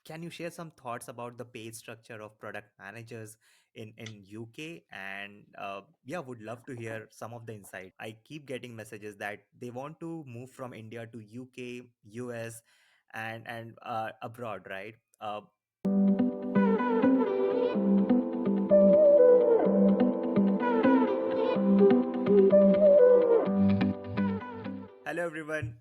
can you share some thoughts about the pay structure of product managers in UK? And yeah, would love to hear some of the insight. I keep getting messages that they want to move from India to UK, US, and abroad, right? Hello, everyone.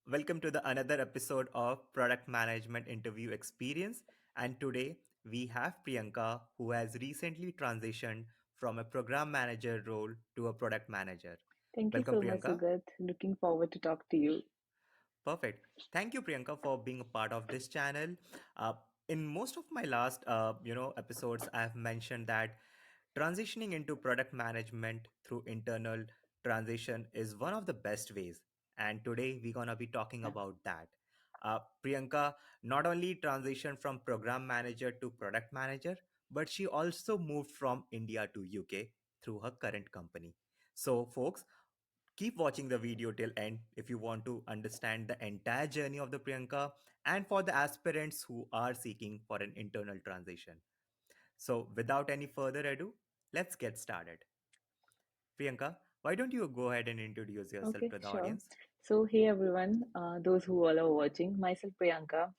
Welcome to the another episode of Product Management Interview Experience. And today we have Priyanka, who has recently transitioned from a program manager role to a product manager. Thank you Welcome, so much, Priyanka. Sugat. Looking forward to talk to you. Perfect. Thank you, Priyanka, for being a part of this channel. Uh, in most of my last, episodes, I have mentioned that transitioning into product management through internal transition is one of the best ways. And today we're gonna be talking about that. Priyanka not only transitioned from program manager to product manager, but she also moved from India to UK through her current company. So, folks, keep watching the video till end if you want to understand the entire journey of the Priyanka and for the aspirants who are seeking for an internal transition. So, without any further ado, let's get started. Priyanka, why don't you go ahead and introduce yourself Okay, to the sure. audience? So, hey everyone, those who all are watching, myself Priyanka,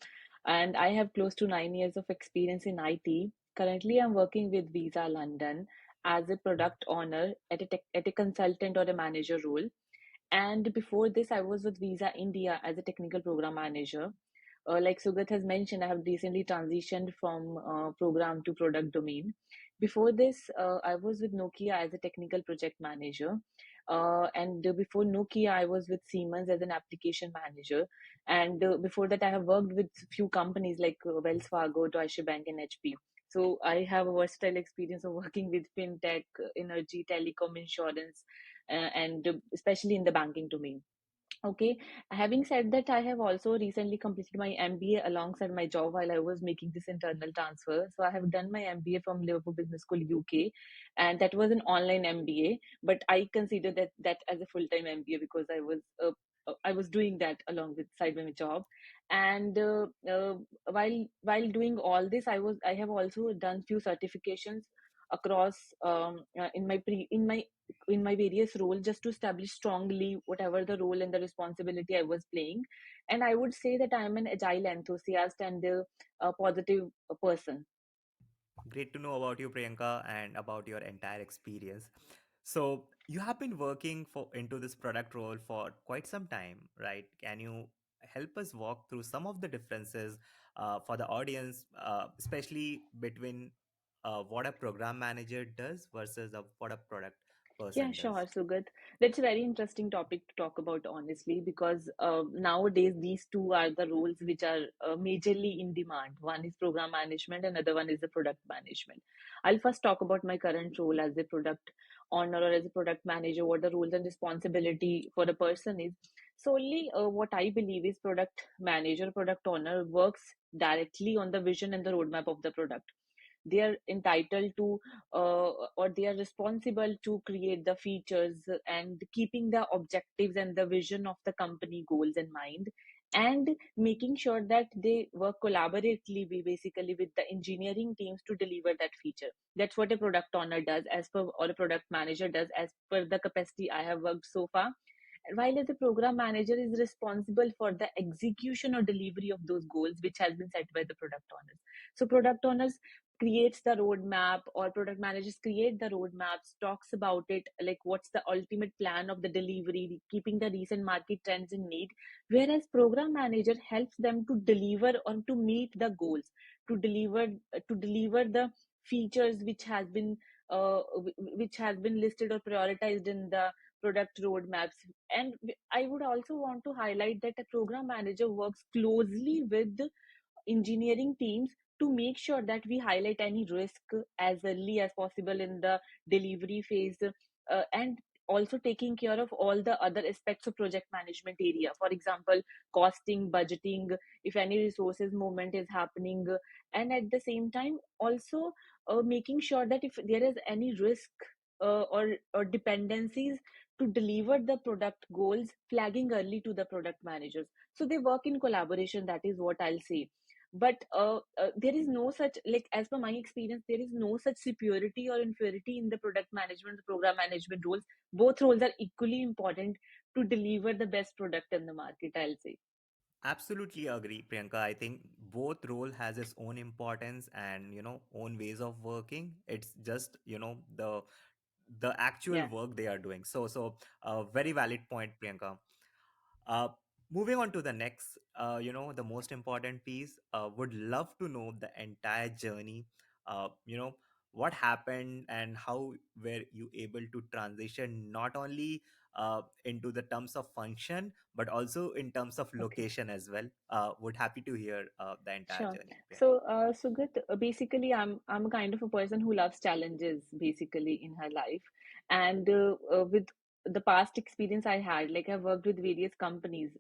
and I have close to 9 years of experience in IT. Currently, I'm working with Visa London as a product owner at a consultant or a manager role. And before this, I was with Visa India as a technical program manager. Like Sugat has mentioned, I have recently transitioned from program to product domain. Before this, I was with Nokia as a technical project manager. And before Nokia, I was with Siemens as an application manager. And before that, I have worked with few companies like Wells Fargo, Deutsche Bank, and HP. So I have a versatile experience of working with fintech, energy, telecom, insurance, and especially in the banking domain. Okay, having said that, I have also recently completed my MBA alongside my job while I was making this internal transfer. So I have done my MBA from Liverpool Business School, UK, and that was an online MBA. But I consider that as a full-time MBA because I was doing that along with side by my job. And while doing all this, I have also done few certifications across in my various roles just to establish strongly whatever the role and the responsibility I was playing. And I would say that I'm an agile enthusiast and a positive person. Great to know about you, Priyanka, and about your entire experience. So, you have been working for into this product role for quite some time, right? Can you help us walk through some of the differences for the audience, especially between what a program manager does versus what a product Yeah, person sure, does? Sugat. That's a very interesting topic to talk about, honestly, because nowadays these two are the roles which are majorly in demand. One is program management, another one is the product management. I'll first talk about my current role as a product owner or as a product manager, what the roles and responsibility for the person is. Solely, what I believe is product manager, product owner works directly on the vision and the roadmap of the product. They are entitled to or they are responsible to create the features and keeping the objectives and the vision of the company goals in mind, and making sure that they work collaboratively basically with the engineering teams to deliver that feature. That's what a product owner does as per, or a product manager does as per the capacity I have worked so far, while as a program manager is responsible for the execution or delivery of those goals which has been set by the product owners. So product owners creates the roadmap, or product managers create the roadmaps, talks about it, like what's the ultimate plan of the delivery, keeping the recent market trends in need, whereas program manager helps them to deliver or to meet the goals, to deliver the features which has been listed or prioritized in the product roadmaps. And I would also want to highlight that a program manager works closely with engineering teams to make sure that we highlight any risk as early as possible in the delivery phase, and also taking care of all the other aspects of project management area, for example costing, budgeting, if any resources movement is happening, and at the same time also making sure that if there is any risk or dependencies, to deliver the product goals, flagging early to the product managers. So they work in collaboration, that is what I'll say. But there is no such, like, as per my experience, there is no such superiority or inferiority in the product management, the program management roles. Both roles are equally important to deliver the best product in the market, I'll say. Absolutely agree, Priyanka. I think both role has its own importance and own ways of working. It's just the actual Yeah. work they are doing. So very valid point, Priyanka. Uh, Moving on to the next, the most important piece. Would love to know the entire journey. Uh, you know, what happened and how were you able to transition not only into the terms of function but also in terms of Okay. location as well. Would happy to hear the entire Sure. journey, Priyanka. So, Sugat, basically, I'm a kind of a person who loves challenges, basically, in her life. And with the past experience I had, like, I've worked with various companies,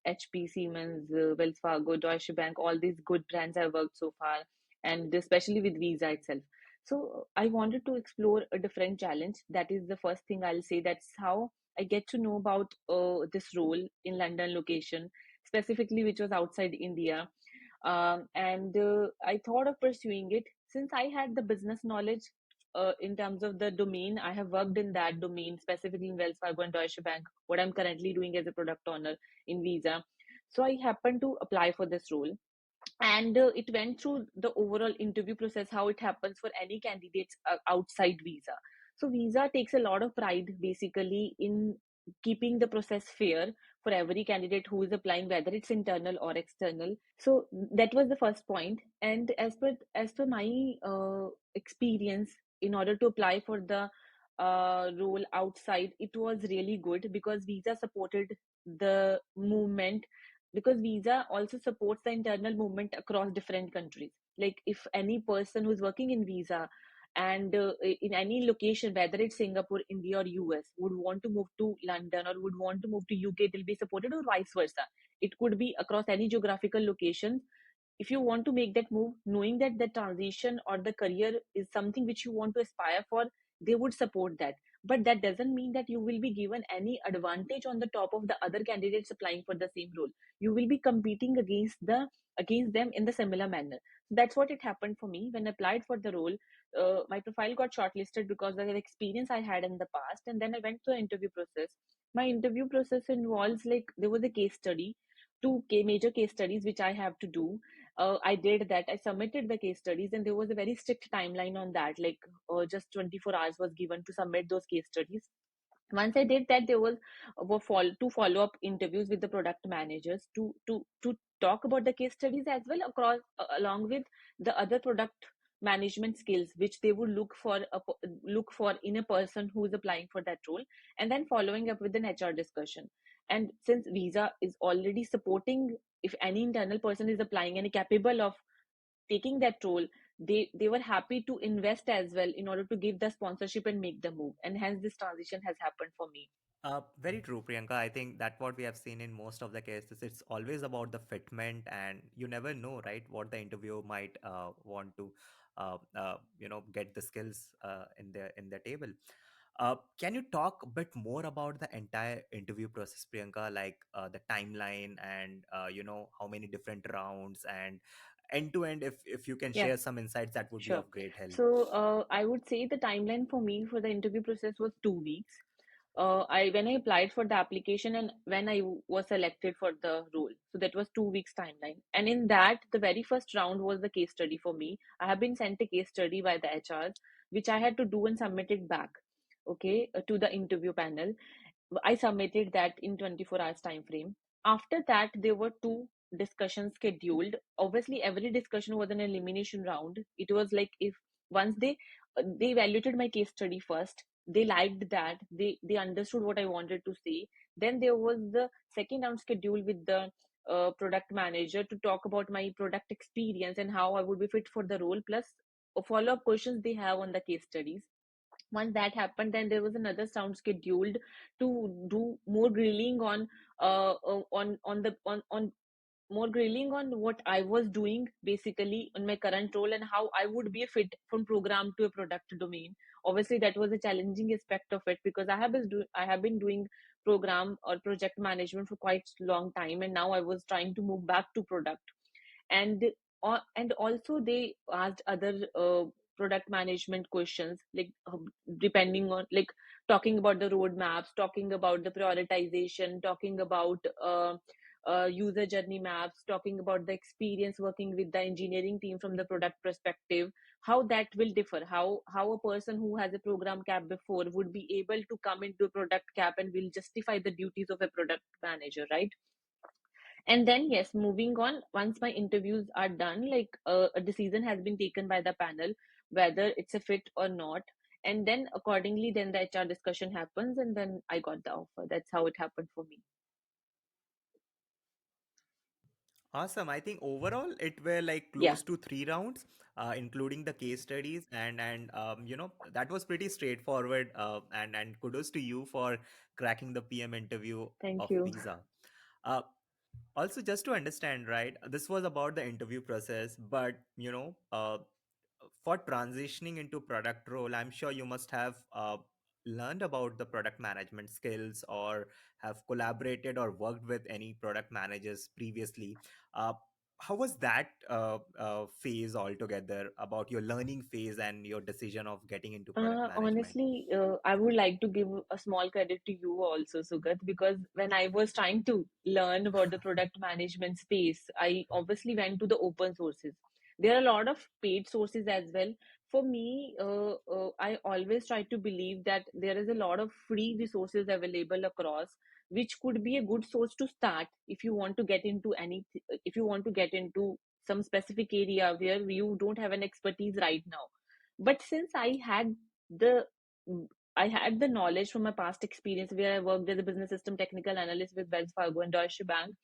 HP, Siemens, Wells Fargo, Deutsche Bank, all these good brands I've worked so far, and especially with Visa itself. So I wanted to explore a different challenge. That is the first thing I'll say. That's how I get to know about this role in London location, specifically, which was outside India. And I thought of pursuing it since I had the business knowledge in terms of the domain. I have worked in that domain, specifically in Wells Fargo and Deutsche Bank, what I'm currently doing as a product owner in Visa. So I happened to apply for this role, and it went through the overall interview process, how it happens for any candidates outside Visa. So Visa takes a lot of pride, basically, in keeping the process fair for every candidate who is applying, whether it's internal or external. So that was the first point. And as per my experience, in order to apply for the role outside, it was really good because Visa supported the movement, because Visa also supports the internal movement across different countries. Like, if any person who's working in Visa and in any location, whether it's Singapore, India, or US, would want to move to London or would want to move to UK, it will be supported, or vice versa. It could be across any geographical location. If you want to make that move, knowing that the transition or the career is something which you want to aspire for, they would support that. But that doesn't mean that you will be given any advantage on the top of the other candidates applying for the same role. You will be competing against them in the similar manner. That's what it happened for me when I applied for the role. My profile got shortlisted because of the experience I had in the past, and then I went through the interview process. My interview process involves, like, there was a case study, major case studies which I have to do. I did that. I submitted the case studies, and there was a very strict timeline on that. Like, just 24 hours was given to submit those case studies. Once I did that, there was two follow-up interviews with the product managers to talk about the case studies as well, across along with the other product management skills which they would look for in a person who is applying for that role, and then following up with an HR discussion. And since Visa is already supporting, if any internal person is applying and capable of taking that role, they were happy to invest as well in order to give the sponsorship and make the move, and hence this transition has happened for me. Very true, Priyanka. I think that what we have seen in most of the cases, it's always about the fitment, and you never know, right, what the interviewer might want to, get the skills in the table. Can you talk a bit more about the entire interview process, Priyanka, like the timeline and how many different rounds and end to end? If you can Yeah, share some insights, that would be sure. of great help. So I would say the timeline for me for the interview process was 2 weeks. I when I applied for the application and when I was selected for the role, so that was 2 weeks timeline. And in that, the very first round was the case study for me. I have been sent a case study by the HRs, which I had to do and submit it back, okay, to the interview panel. I submitted that in 24 hours time frame. After that, there were two discussions scheduled. Obviously, every discussion was an elimination round. It was like, if once they evaluated my case study first, they liked that, they understood what I wanted to say. Then there was the second round scheduled with the product manager to talk about my product experience and how I would be fit for the role, plus follow up questions they have on the case studies. Once that happened, then there was another sound scheduled to do more grilling on more grilling on what I was doing, basically, on my current role, and how I would be a fit from program to a product domain. Obviously, that was a challenging aspect of it, because I have been doing program or project management for quite long time, and now I was trying to move back to product. And And also they asked other product management questions, like depending on, like, talking about the roadmaps, talking about the prioritization, talking about user journey maps, talking about the experience working with the engineering team from the product perspective, how that will differ, how a person who has a program cap before would be able to come into a product cap and will justify the duties of a product manager, right? And then, yes, moving on, once my interviews are done, like a decision has been taken by the panel whether it's a fit or not. And then accordingly, then the HR discussion happens, and then I got the offer. That's how it happened for me. Awesome. I think overall it were like Yeah, close to 3 rounds, including the case studies, and that was pretty straightforward. And kudos to you for cracking the PM interview thank of you. visa. Uh, Also, just to understand, right, this was about the interview process, but for transitioning into product role, I'm sure you must have learned about the product management skills or have collaborated or worked with any product managers previously. Uh, how was that phase altogether about your learning phase and your decision of getting into product management? Honestly, I would like to give a small credit to you also, Sugat, because when I was trying to learn about the product management space, I obviously went to the open sources. There are a lot of paid sources as well. For me, I always try to believe that there is a lot of free resources available across, which could be a good source to start if you want to get into if you want to get into some specific area where you don't have an expertise right now. But since the I had the knowledge from my past experience where I worked as a business system technical analyst with Wells Fargo and Deutsche Bank.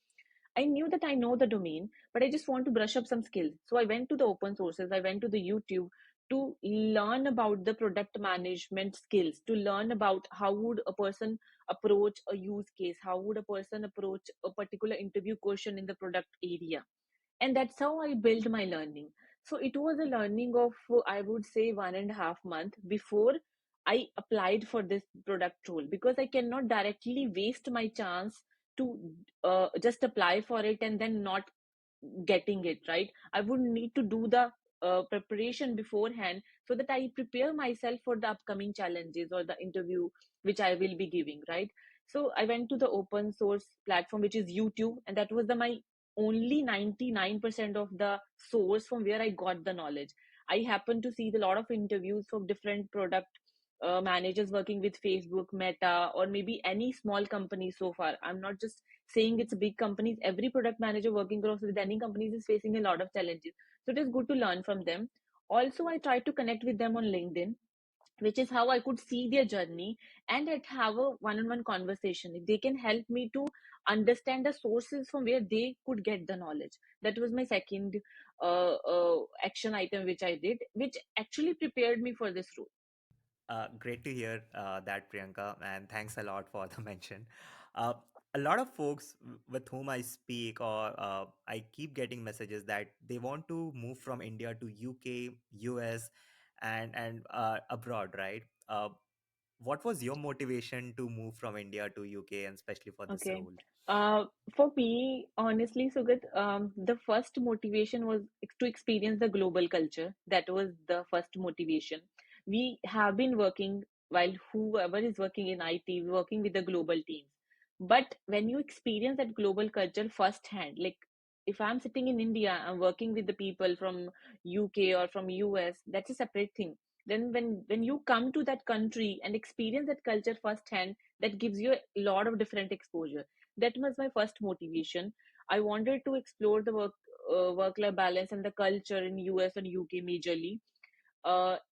I knew that I know the domain, but I just want to brush up some skills. So I went to the open sources, I went to the YouTube to learn about the product management skills, to learn about how would a person approach a use case, how would a person approach a particular interview question in the product area. And that's how I built my learning. So it was a learning of, I would say, 1.5 month before I applied for this product role, because I cannot directly waste my chance to just apply for it and then not getting it right. I would need to do the preparation beforehand so that I prepare myself for the upcoming challenges or the interview which I will be giving, right? So I went to the open source platform, which is YouTube, and that was my only 99% of the source from where I got the knowledge. I happened to see a lot of interviews from different product managers working with Facebook, Meta, or maybe any small company so far. I'm not just saying it's big companies. Every product manager working across with any companies is facing a lot of challenges. So it is good to learn from them. Also, I try to connect with them on LinkedIn, which is how I could see their journey and I'd have a one-on-one conversation. If they can help me to understand the sources from where they could get the knowledge. That was my second action item which I did, which actually prepared me for this role. Great to hear that, Priyanka, and thanks a lot for the mention. Uh, a lot of folks with whom I speak or I keep getting messages that they want to move from India to UK, US, and abroad, right? What was your motivation to move from India to UK, and especially for this Okay. role? Uh, for me, honestly, Sugat, the first motivation was to experience the global culture. That was the first motivation. We have been working, while whoever is working in IT, working with the global teams. But when you experience that global culture firsthand, like if I'm sitting in India, I'm working with the people from UK or from US, that's a separate thing. Then when you come to that country and experience that culture firsthand, that gives you a lot of different exposure. That was my first motivation. I wanted to explore the work life balance and the culture in US and UK majorly.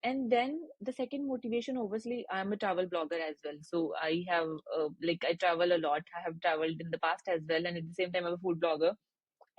And then the second motivation, obviously, I'm a travel blogger as well. So I have, like, I travel a lot. I have traveled in the past as well. And at the same time, I'm a food blogger.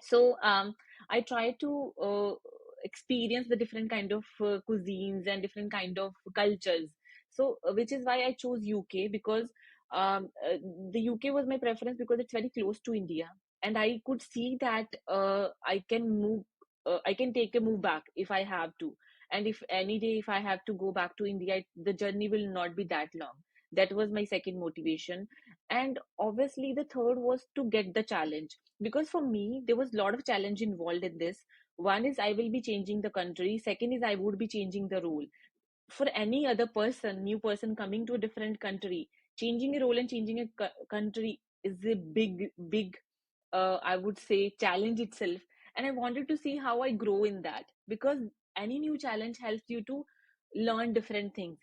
So I try to experience the different kind of cuisines and different kind of cultures. So which is why I chose UK, because the UK was my preference because it's very close to India, and I could see that I can take a move back if I have to, and if any day if I have to go back to India, the journey will not be that long. That was my second motivation. And obviously the third was to get the challenge, because for me there was a lot of challenge involved in this. One is I will be changing the country. Second is I would be changing the role. For any other person, new person coming to a different country, changing a role and changing a country is a big, I would say, challenge itself. And I wanted to see how I grow in that, because any new challenge helps you to learn different things.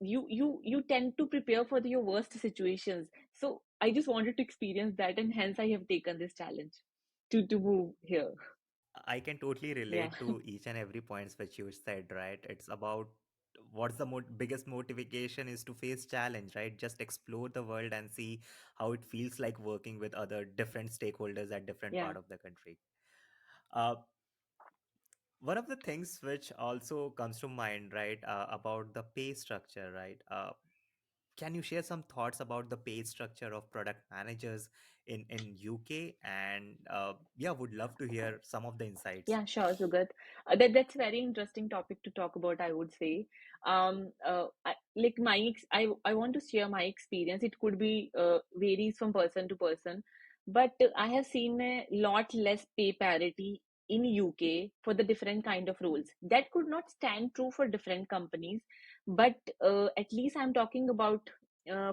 You tend to prepare for your worst situations. So I just wanted to experience that, and hence I have taken this challenge to move here. I can totally Yeah. relate to each and every points which you said, right? It's about what's the biggest motivation is to face challenge, right? Just explore the world and see how it feels like working with other different stakeholders at different Yeah. part of the country. Uh, One of the things which also comes to mind, right, about the pay structure, right? Can you share some thoughts about the pay structure of product managers in UK? And yeah, would love to hear some of the insights. Yeah, sure, Sugat. That's a very interesting topic to talk about, I would say. Like I want to share my experience. It could be varies from person to person, but I have seen a lot less pay parity in UK for the different kind of roles. That could not stand true for different companies, but at least I'm talking about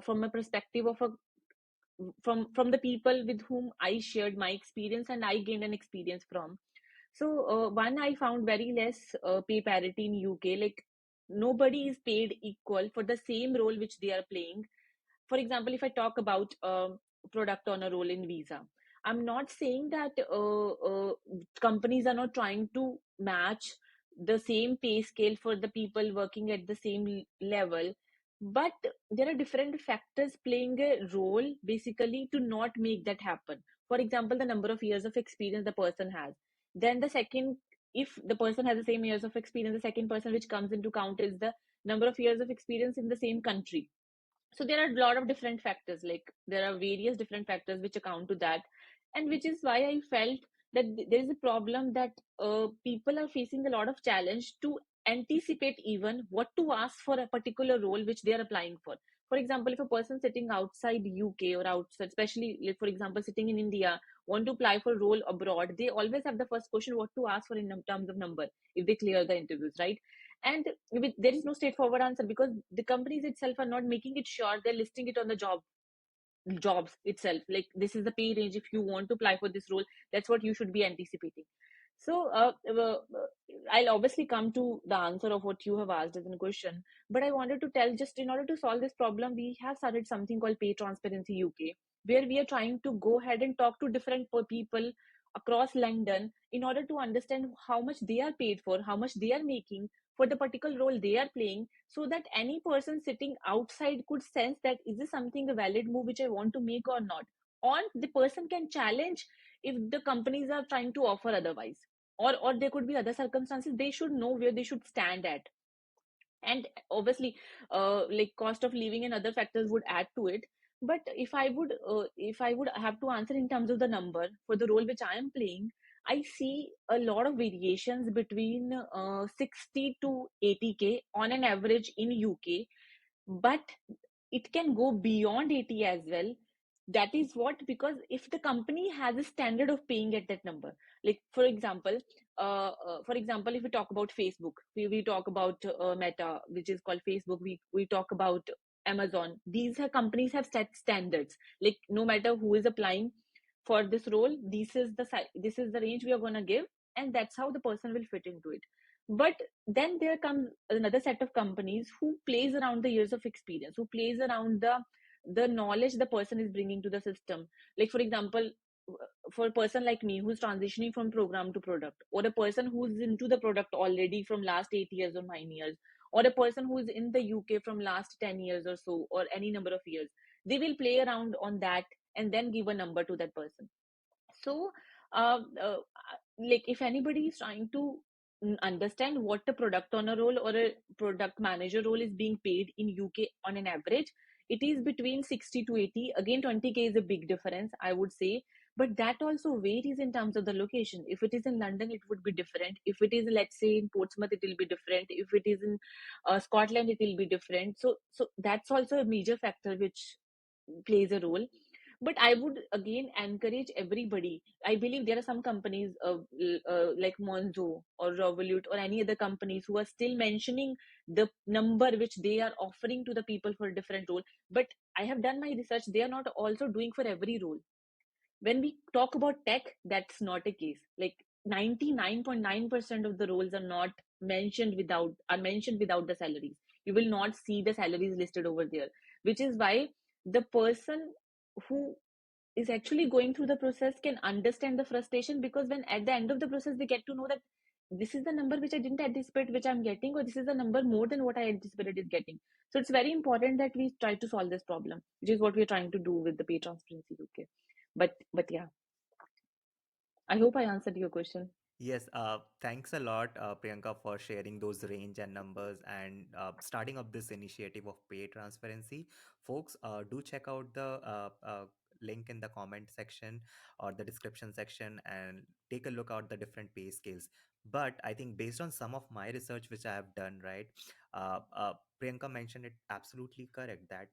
from a perspective of a from the people with whom I shared my experience and I gained an experience from. So one, I found very less pay parity in UK. Like nobody is paid equal for the same role which they are playing. For example, if I talk about product owner role in Visa, I'm not saying that companies are not trying to match the same pay scale for the people working at the same level, but there are different factors playing a role basically to not make that happen. For example, the number of years of experience the person has. Then the second, if the person has the same years of experience, the second person which comes into count is the number of years of experience in the same country. So there are a lot of different factors, like there are various different factors which account to that, and which is why I felt that there is a problem that people are facing a lot of challenge to anticipate even what to ask for a particular role which they are applying for. For example, if a person sitting outside UK or outside, especially like for example sitting in India, want to apply for a role abroad, they always have the first question what to ask for in terms of number if they clear the interviews, right? And there is no straightforward answer because the companies itself are not making it sure, they're listing it on the jobs itself, like this is the pay range. If you want to apply for this role, that's what you should be anticipating. So I'll obviously come to the answer of what you have asked as a question, but I wanted to tell, just in order to solve this problem, we have started something called PayTransparency UK, where we are trying to go ahead and talk to different people across London in order to understand how much they are paid for, how much they are making for the particular role they are playing, so that any person sitting outside could sense that is this something a valid move which I want to make or not, or the person can challenge if the companies are trying to offer otherwise, or there could be other circumstances. They should know where they should stand at. And obviously like cost of living and other factors would add to it. But if I would have to answer in terms of the number for the role which I am playing, I see a lot of variations between 60 to 80K on an average in UK, but it can go beyond 80 as well. That is what, because if the company has a standard of paying at that number, like for example, if we talk about Facebook, we talk about Meta, which is called Facebook, we talk about Amazon. These are companies have set standards, like no matter who is applying for this role, this is the range we are going to give, and that's how the person will fit into it. But then there comes another set of companies who plays around the years of experience, who plays around the knowledge the person is bringing to the system. Like for example, for a person like me who's transitioning from program to product, or a person who's into the product already from last 8 years or 9 years, or a person who's in the UK from last 10 years or so, or any number of years, they will play around on that and then give a number to that person. So uh, uh, like if anybody is trying to understand what a product owner role or a product manager role is being paid in UK on an average, it is between 60 to 80. Again, 20K is a big difference, I would say, but that also varies in terms of the location. If it is in London, it would be different. If it is, let's say, in Portsmouth, it will be different. If it is in Scotland, it will be different. So that's also a major factor which plays a role. But I would again encourage everybody. I believe there are some companies like Monzo or Revolut or any other companies who are still mentioning the number which they are offering to the people for a different role. But I have done my research, they are not also doing for every role. When we talk about tech, that's not a case. Like 99.9% of the roles are not mentioned without the salaries. You will not see the salaries listed over there, which is why the person who is actually going through the process can understand the frustration, because when at the end of the process they get to know that this is the number which I didn't anticipate which I'm getting, or this is the number more than what I anticipated is getting. So it's very important that we try to solve this problem, which is what we're trying to do with the Pay Transparency UK. But yeah, I hope I answered your question. Yes, thanks a lot, Priyanka, for sharing those range and numbers and starting up this initiative of pay transparency. Folks, do check out the link in the comment section or the description section and take a look at the different pay scales. But I think based on some of my research, which I have done, right, Priyanka mentioned it absolutely correct that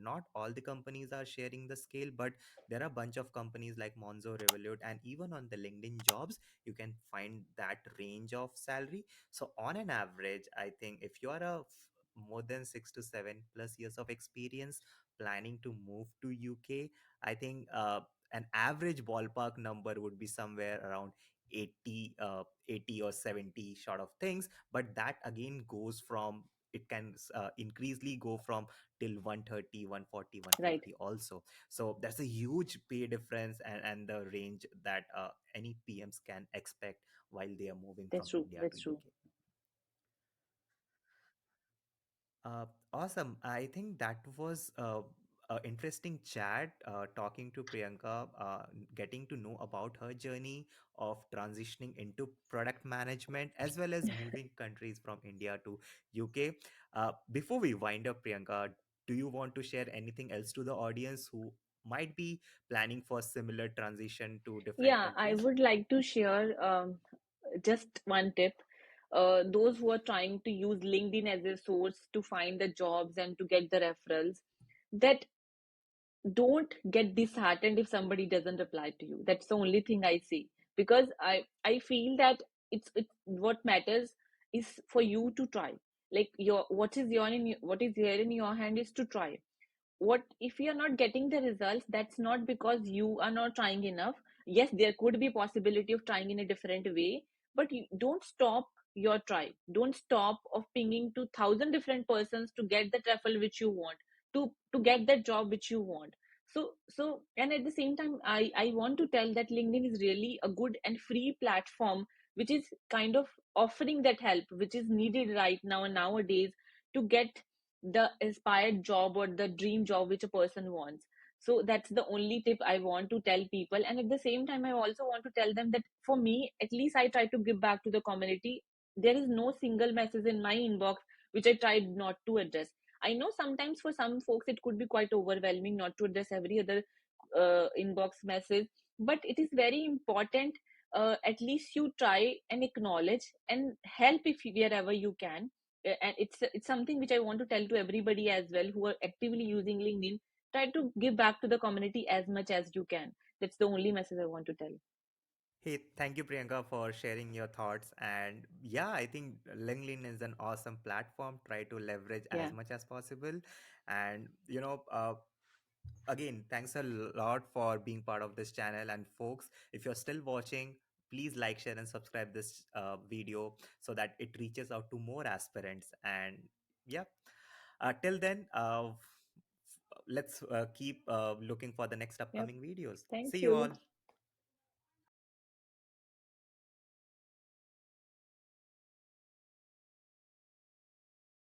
not all the companies are sharing the scale, but there are a bunch of companies like Monzo, Revolut, and even on the LinkedIn jobs you can find that range of salary. So on an average, I think if you are more than 6 to 7 plus years of experience planning to move to UK, I think an average ballpark number would be somewhere around 80 or 70 sort of things. But that again goes from, it can increasingly go from till 130, 140, one Right. fifty also. So there's a huge pay difference, and the range that any PMs can expect while they are moving That's from true. India to That's true. UK. Awesome. I think that was a interesting chat talking to Priyanka, getting to know about her journey of transitioning into product management as well as moving countries from India to UK. Before we wind up, Priyanka, do you want to share anything else to the audience who might be planning for similar transition to different Yeah, I countries? would like to share just one tip. Those who are trying to use LinkedIn as a source to find the jobs and to get the referrals, that don't get disheartened if somebody doesn't reply to you. That's the only thing I say, because I feel that it's what matters is for you to try. Like your what is here in your hand is to try. What if you are not getting the results? That's not because you are not trying enough. Yes, there could be possibility of trying in a different way, but you don't stop your try. Don't stop of pinging to thousand different persons to get the truffle which you want, to get that job which you want. So and at the same time, I want to tell that LinkedIn is really a good and free platform which is kind of offering that help which is needed right now and nowadays to get the inspired job or the dream job which a person wants. So that's the only tip I want to tell people. And at the same time, I also want to tell them that for me, at least I try to give back to the community. There is no single message in my inbox which I tried not to address. I know sometimes for some folks it could be quite overwhelming not to address every other inbox message, but it is very important. At least you try and acknowledge and help if wherever you can. And it's something which I want to tell to everybody as well who are actively using LinkedIn. Try to give back to the community as much as you can. That's the only message I want to tell. Hey, thank you, Priyanka, for sharing your thoughts. And yeah, I think LinkedIn is an awesome platform. Try to leverage Yeah, as much as possible. And, again, thanks a lot for being part of this channel. And folks, if you're still watching, please like, share, and subscribe this video so that it reaches out to more aspirants. And yeah, till then, let's keep looking for the next yep. upcoming videos. See Thank you all. you.